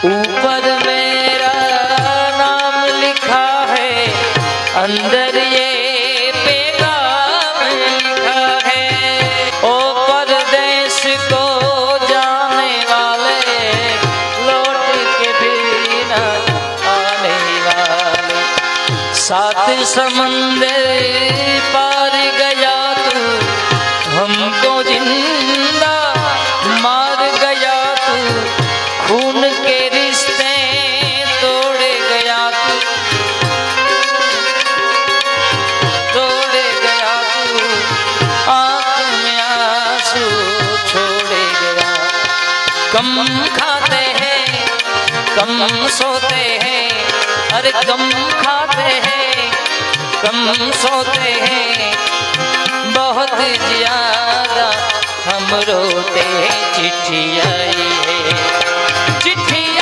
ऊपर मेरा नाम लिखा है, अंदर ये पैगाम लिखा है। ओ परदेश को जाने वाले, लौट के भी न आने वाले। सात समंदर पार गया तू, हमको जिंदा मार गया तू। खून के रिश्ते तोड़ गया तू, तोड़ गया तू। आंख में आंसू छोड़ गया। कम खाते हैं, कम सोते हैं, अरे कम खाते हैं, कम सोते हैं, बहुत ज्यादा हम रोते हैं। चिट्ठी आई है, चिट्ठी